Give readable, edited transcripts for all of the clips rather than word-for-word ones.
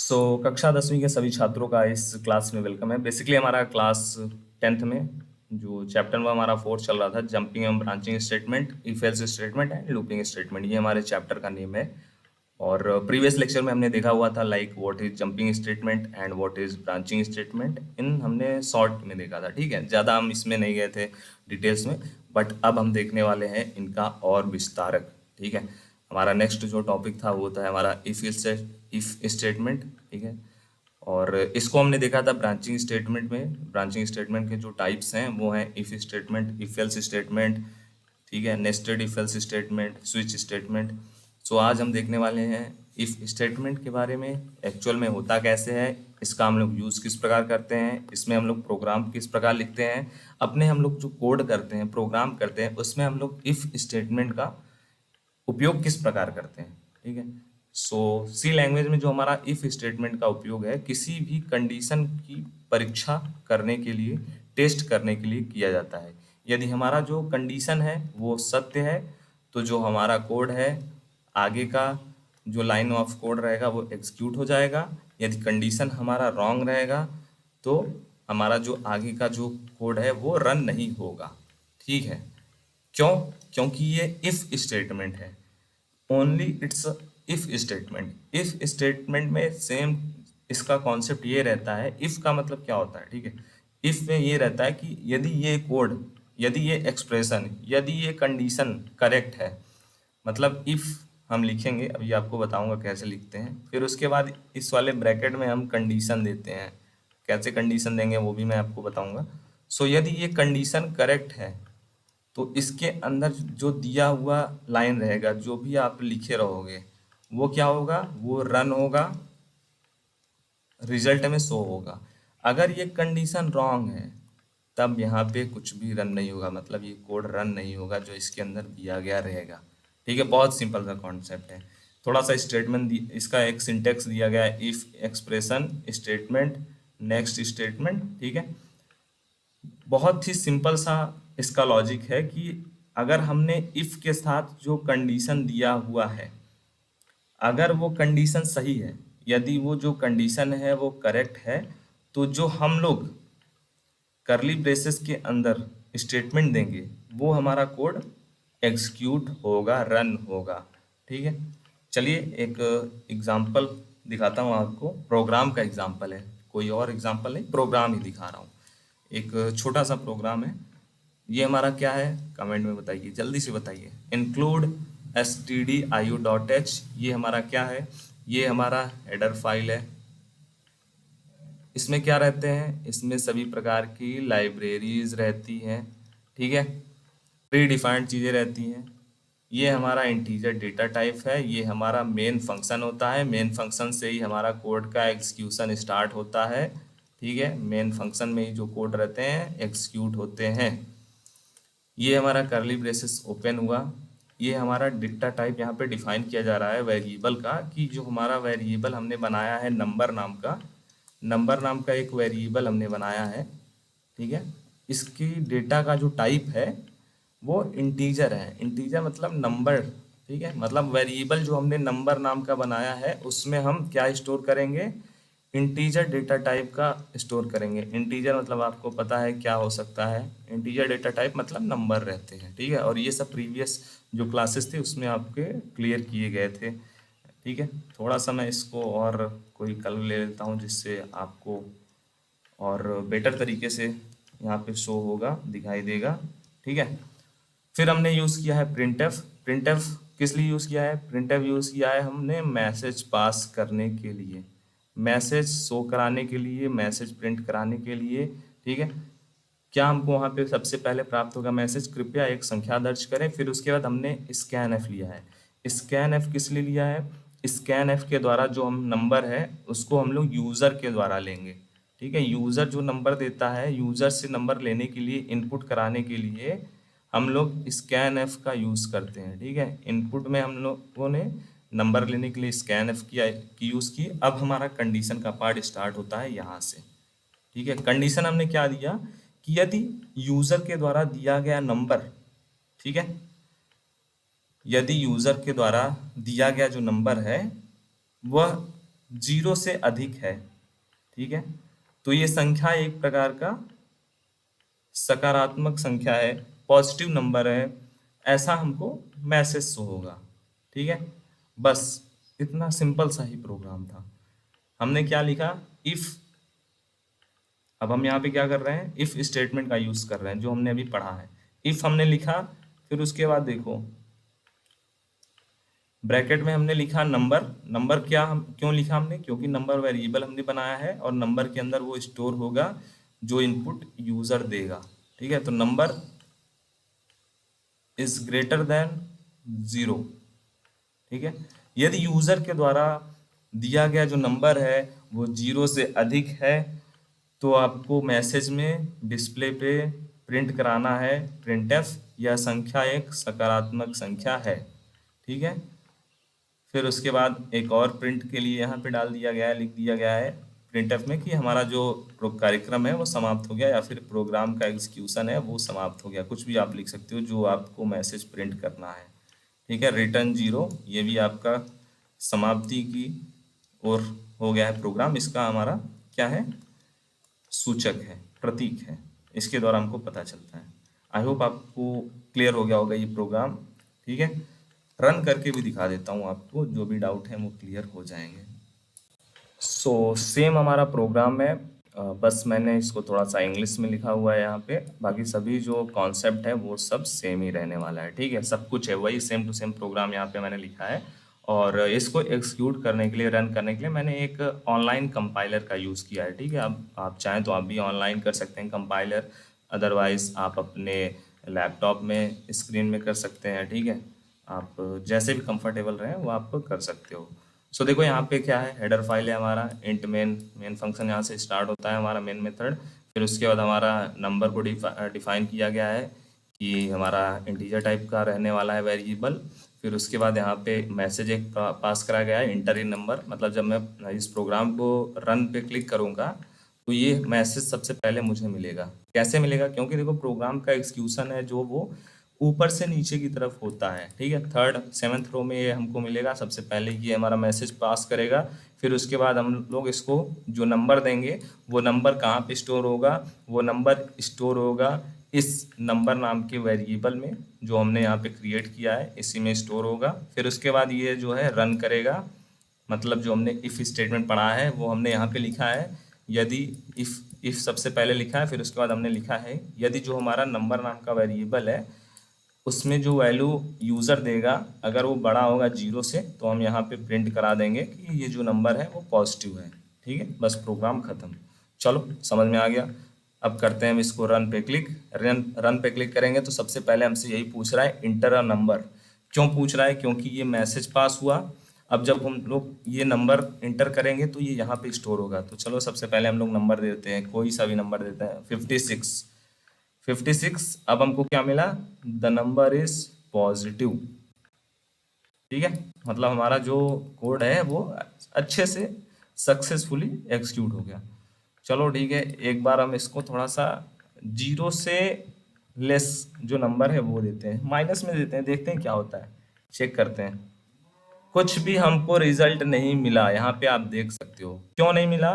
कक्षा 10वीं के सभी छात्रों का इस क्लास में वेलकम है। बेसिकली हमारा क्लास 10th में जो चैप्टर में हमारा 4th चल रहा था, jumping and branching statement, if else statement and looping statement, ये हमारे चैप्टर का नेम है। और प्रीवियस लेक्चर में हमने देखा हुआ था like what is jumping statement and what is branching statement, इन हमने शॉर्ट में देखा था। ठीक है, ज़्यादा हम इसमें नहीं गए थे डिटेल्स में, बट अब हम देखने वाले हैं इनका और विस्तारक। ठीक है, हमारा नेक्स्ट जो टॉपिक था वो था हमारा इफ स्टेटमेंट। ठीक है, और इसको हमने देखा था ब्रांचिंग स्टेटमेंट में। ब्रांचिंग स्टेटमेंट के जो टाइप्स हैं वो हैं if statement, if else statement, ठीक है, nested if else statement, switch statement. So आज हम देखने वाले हैं इफ स्टेटमेंट के बारे में, एक्चुअल में होता कैसे है, इसका हम लोग यूज़ किस प्रकार करते हैं, इसमें हम लोग प्रोग्राम किस प्रकार लिखते हैं, अपने हम लोग जो कोड करते हैं, प्रोग्राम करते हैं, उसमें हम लोग इफ स्टेटमेंट का उपयोग किस प्रकार करते हैं। ठीक है, सो सी लैंग्वेज में जो हमारा इफ स्टेटमेंट का उपयोग है किसी भी कंडीशन की परीक्षा करने के लिए, टेस्ट करने के लिए किया जाता है। यदि हमारा जो कंडीशन है वो सत्य है तो जो हमारा कोड है आगे का जो लाइन ऑफ कोड रहेगा वो एग्जीक्यूट हो जाएगा। यदि कंडीशन हमारा रॉन्ग रहेगा तो हमारा जो आगे का जो कोड है वो रन नहीं होगा। ठीक है, क्यों? क्योंकि ये इफ स्टेटमेंट है, only it's if statement. If statement में सेम इसका कॉन्सेप्ट ये रहता है। इफ का मतलब क्या होता है? ठीक है, इफ में ये रहता है कि यदि ये कोड, यदि ये एक्सप्रेशन, यदि ये कंडीशन करेक्ट है, मतलब इफ हम लिखेंगे, अभी आपको बताऊंगा कैसे लिखते हैं, फिर उसके बाद इस वाले ब्रैकेट में हम कंडीशन देते हैं। कैसे कंडीशन देंगे वो भी मैं आपको बताऊंगा। सो यदि ये कंडीशन करेक्ट है तो इसके अंदर जो दिया हुआ लाइन रहेगा, जो भी आप लिखे रहोगे, वो क्या होगा? वो रन होगा, रिजल्ट में शो होगा। अगर ये कंडीशन रॉन्ग है तब यहाँ पे कुछ भी रन नहीं होगा, मतलब ये कोड रन नहीं होगा जो इसके अंदर दिया गया रहेगा। ठीक है, बहुत सिंपल सा कॉन्सेप्ट है। थोड़ा सा स्टेटमेंट इसका एक सिंटेक्स दिया गया है, if expression statement next statement. ठीक है, बहुत ही सिंपल सा इसका लॉजिक है कि अगर हमने इफ के साथ जो कंडीशन दिया हुआ है, अगर वो कंडीशन सही है, यदि वो जो कंडीशन है वो करेक्ट है, तो जो हम लोग करली ब्रेसेस के अंदर स्टेटमेंट देंगे वो हमारा कोड एग्जीक्यूट होगा, रन होगा। ठीक है, चलिए एक एग्जांपल दिखाता हूँ आपको। प्रोग्राम का एग्जांपल है, कोई और एग्जांपल नहीं, प्रोग्राम ही दिखा रहा हूँ। एक छोटा सा प्रोग्राम है। ये हमारा क्या है? कमेंट में बताइए, जल्दी से बताइए। इंक्लूड stdio.h, ये हमारा क्या है? ये हमारा हेडर फाइल है। इसमें क्या रहते हैं? इसमें सभी प्रकार की लाइब्रेरीज रहती हैं। ठीक है, प्री डिफाइंड चीज़ें रहती हैं। ये हमारा इंटीजर डेटा टाइप है। ये हमारा मेन फंक्शन होता है। मेन फंक्शन से ही हमारा कोड का एग्जीक्यूशन स्टार्ट होता है। ठीक है, मेन फंक्शन में ही जो कोड रहते हैं एग्जीक्यूट होते हैं। ये हमारा करली ब्रेसेस ओपन हुआ। ये हमारा डेटा टाइप यहाँ पे डिफाइन किया जा रहा है वेरिएबल का, कि जो हमारा वेरिएबल हमने बनाया है नंबर नाम का, नंबर नाम का एक वेरिएबल हमने बनाया है। ठीक है, इसकी डेटा का जो टाइप है वो इंटीजर है। इंटीजर मतलब नंबर। ठीक है, मतलब वेरिएबल जो हमने नंबर नाम का बनाया है उसमें हम क्या स्टोर करेंगे? इंटीजर डेटा टाइप का स्टोर करेंगे। इंटीजर मतलब आपको पता है क्या हो सकता है? इंटीजर डेटा टाइप मतलब नंबर रहते हैं। ठीक है, और ये सब प्रीवियस जो क्लासेस थे उसमें आपके क्लियर किए गए थे। ठीक है, थोड़ा सा मैं इसको और कोई कलर ले लेता हूँ जिससे आपको और बेटर तरीके से यहाँ पे शो होगा, दिखाई देगा। ठीक है, फिर हमने यूज़ किया है प्रिंटफ। प्रिंटफ किस लिए यूज़ किया है? प्रिंटफ यूज़ किया है हमने मैसेज पास करने के लिए, मैसेज शो कराने के लिए, मैसेज प्रिंट कराने के लिए। ठीक है, क्या हमको वहाँ पे सबसे पहले प्राप्त होगा? मैसेज कृपया एक संख्या दर्ज करें। फिर उसके बाद हमने स्कैन एफ लिया है। स्कैन एफ किस लिए लिया है? स्कैन एफ के द्वारा जो हम नंबर है उसको हम लोग यूज़र के द्वारा लेंगे। ठीक है, यूज़र जो नंबर देता है, यूज़र से नंबर लेने के लिए, इनपुट कराने के लिए हम लोग स्कैन एफ का यूज़ करते हैं। ठीक है, इनपुट में हम लोगों ने नंबर लेने के लिए स्कैन एफ की यूज़ की। अब हमारा कंडीशन का पार्ट स्टार्ट होता है यहाँ से। ठीक है, कंडीशन हमने क्या दिया कि यदि यूज़र के द्वारा दिया गया नंबर, ठीक है, यदि यूज़र के द्वारा दिया गया जो नंबर है वह जीरो से अधिक है, ठीक है, तो ये संख्या एक प्रकार का सकारात्मक संख्या है, पॉजिटिव नंबर है, ऐसा हमको मैसेज शो होगा, ठीक है। बस इतना सिंपल सा ही प्रोग्राम था। हमने क्या लिखा, इफ, अब हम यहाँ पे क्या कर रहे हैं, इफ स्टेटमेंट का यूज कर रहे हैं जो हमने अभी पढ़ा है। इफ हमने लिखा, फिर उसके बाद देखो ब्रैकेट में हमने लिखा नंबर। नंबर क्या, हम क्यों लिखा हमने, क्योंकि नंबर वेरिएबल हमने बनाया है और नंबर के अंदर वो स्टोर होगा जो इनपुट यूजर देगा, ठीक है। तो नंबर इज ग्रेटर देन 0, ठीक है। यदि यूजर के द्वारा दिया गया जो नंबर है वो 0 से अधिक है तो आपको मैसेज में डिस्प्ले पे प्रिंट कराना है प्रिंटफ, यह संख्या एक सकारात्मक संख्या है, ठीक है। फिर उसके बाद एक और प्रिंट के लिए यहाँ पे डाल दिया गया है, लिख दिया गया है प्रिंटफ में कि हमारा जो कार्यक्रम है वो समाप्त हो गया, या फिर प्रोग्राम का एग्जीक्यूशन है वो समाप्त हो गया, कुछ भी आप लिख सकते हो जो आपको मैसेज प्रिंट करना है, ठीक है। रिटर्न 0, ये भी आपका समाप्ति की ओर हो गया है प्रोग्राम, इसका हमारा क्या है, सूचक है, प्रतीक है, इसके द्वारा हमको पता चलता है। आई होप आपको क्लियर हो गया होगा ये प्रोग्राम, ठीक है। रन करके भी दिखा देता हूँ आपको, जो भी डाउट है वो क्लियर हो जाएंगे। सो सेम हमारा प्रोग्राम है, बस मैंने इसको थोड़ा सा इंग्लिश में लिखा हुआ है यहाँ पे, बाकी सभी जो कॉन्सेप्ट है वो सब सेम ही रहने वाला है, ठीक है। सब कुछ है वही, सेम टू सेम प्रोग्राम यहाँ पे मैंने लिखा है। और इसको एक्सिक्यूट करने के लिए, रन करने के लिए मैंने एक ऑनलाइन कंपाइलर का यूज़ किया है, ठीक है। अब आप चाहें तो आप भी ऑनलाइन कर सकते हैं कंपाइलर, अदरवाइज आप अपने लैपटॉप में स्क्रीन में कर सकते हैं, ठीक है। आप जैसे भी कंफर्टेबल रहें वो आप कर सकते हो। सो देखो यहाँ पे क्या है, हेडर फाइल है हमारा, इंट मेन फंक्शन यहाँ से स्टार्ट होता है हमारा मेन मेथड। फिर उसके बाद हमारा नंबर को डिफाइन किया गया है कि हमारा इंटीजर टाइप का रहने वाला है वेरिएबल। फिर उसके बाद यहाँ पे मैसेज एक पास करा गया है, इंटर इन नंबर, मतलब जब मैं इस प्रोग्राम को रन पे क्लिक करूँगा तो ये मैसेज सबसे पहले मुझे मिलेगा। कैसे मिलेगा, क्योंकि देखो प्रोग्राम का एग्जीक्यूशन है जो वो ऊपर से नीचे की तरफ होता है, ठीक है। थर्ड 7th रो में ये हमको मिलेगा, सबसे पहले ये हमारा मैसेज पास करेगा। फिर उसके बाद हम लोग इसको जो नंबर देंगे वो नंबर कहाँ पे स्टोर होगा, वो नंबर स्टोर होगा इस नंबर नाम के वेरिएबल में जो हमने यहाँ पे क्रिएट किया है, इसी में स्टोर होगा। फिर उसके बाद ये जो है रन करेगा, मतलब जो हमने इफ स्टेटमेंट पढ़ा है वो हमने यहाँ पे लिखा है। यदि इफ सबसे पहले लिखा है, फिर उसके बाद हमने लिखा है यदि जो हमारा नंबर नाम का वेरिएबल है उसमें जो वैल्यू यूज़र देगा अगर वो बड़ा होगा 0 से, तो हम यहाँ पे प्रिंट करा देंगे कि ये जो नंबर है वो पॉजिटिव है, ठीक है। बस प्रोग्राम ख़त्म। चलो समझ में आ गया। अब करते हैं हम इसको रन पे क्लिक। रन पे क्लिक करेंगे तो सबसे पहले हमसे यही पूछ रहा है, इंटर अ नंबर। क्यों पूछ रहा है, क्योंकि ये मैसेज पास हुआ। अब जब हम लोग ये नंबर इंटर करेंगे तो ये यहाँ पे स्टोर होगा। तो चलो सबसे पहले हम लोग नंबर देते हैं, कोई सा भी नंबर देते हैं, 56। अब हमको क्या मिला, द नंबर इज पॉजिटिव, ठीक है। मतलब हमारा जो कोड है वो अच्छे से सक्सेसफुली एग्जीक्यूट हो गया। चलो ठीक है, एक बार हम इसको थोड़ा सा 0 से लेस जो नंबर है वो देते हैं, माइनस में देते हैं, देखते हैं क्या होता है, चेक करते हैं। कुछ भी हमको रिजल्ट नहीं मिला, यहाँ पे आप देख सकते हो। क्यों नहीं मिला,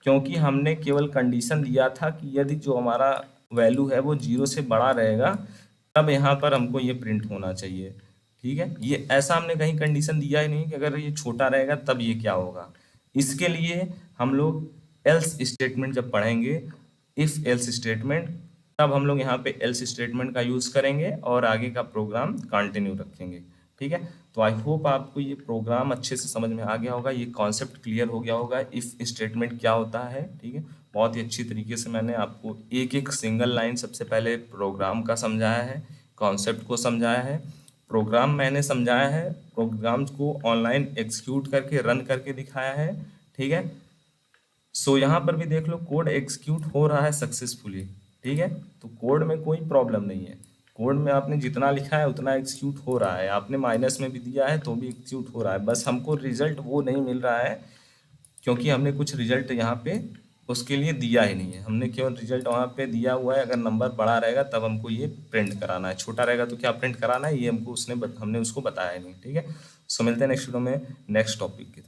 क्योंकि हमने केवल कंडीशन दिया था कि यदि जो हमारा वैल्यू है वो 0 से बड़ा रहेगा तब यहाँ पर हमको ये प्रिंट होना चाहिए, ठीक है। ये ऐसा हमने कहीं कंडीशन दिया ही नहीं कि अगर ये छोटा रहेगा तब ये क्या होगा। इसके लिए हम लोग एल्स स्टेटमेंट जब पढ़ेंगे, इफ एल्स स्टेटमेंट, तब हम लोग यहाँ पे एल्स स्टेटमेंट का यूज़ करेंगे और आगे का प्रोग्राम कंटिन्यू रखेंगे, ठीक है। तो आई होप आपको ये प्रोग्राम अच्छे से समझ में आ गया होगा, ये कॉन्सेप्ट क्लियर हो गया होगा, इफ स्टेटमेंट क्या होता है, ठीक है। बहुत ही अच्छी तरीके से मैंने आपको एक एक सिंगल लाइन सबसे पहले प्रोग्राम का समझाया है, कॉन्सेप्ट को समझाया है, प्रोग्राम मैंने समझाया है, प्रोग्राम को ऑनलाइन एग्जीक्यूट करके रन करके दिखाया है, ठीक है। सो यहाँ पर भी देख लो कोड एग्जीक्यूट हो रहा है सक्सेसफुली, ठीक है। तो कोड में कोई प्रॉब्लम नहीं है, कोड में आपने जितना लिखा है उतना एग्जीक्यूट हो रहा है, आपने माइनस में भी दिया है तो भी एग्जीक्यूट हो रहा है। बस हमको रिजल्ट वो नहीं मिल रहा है क्योंकि हमने कुछ रिजल्ट यहाँ पे उसके लिए दिया ही नहीं है, हमने केवल रिजल्ट वहाँ पे दिया हुआ है। अगर नंबर बड़ा रहेगा तब हमको ये प्रिंट कराना है, छोटा रहेगा तो क्या प्रिंट कराना है ये हमको हमने उसको बताया ही नहीं, ठीक है। सो मिलते हैं नेक्स्ट वीडियो में नेक्स्ट टॉपिक की।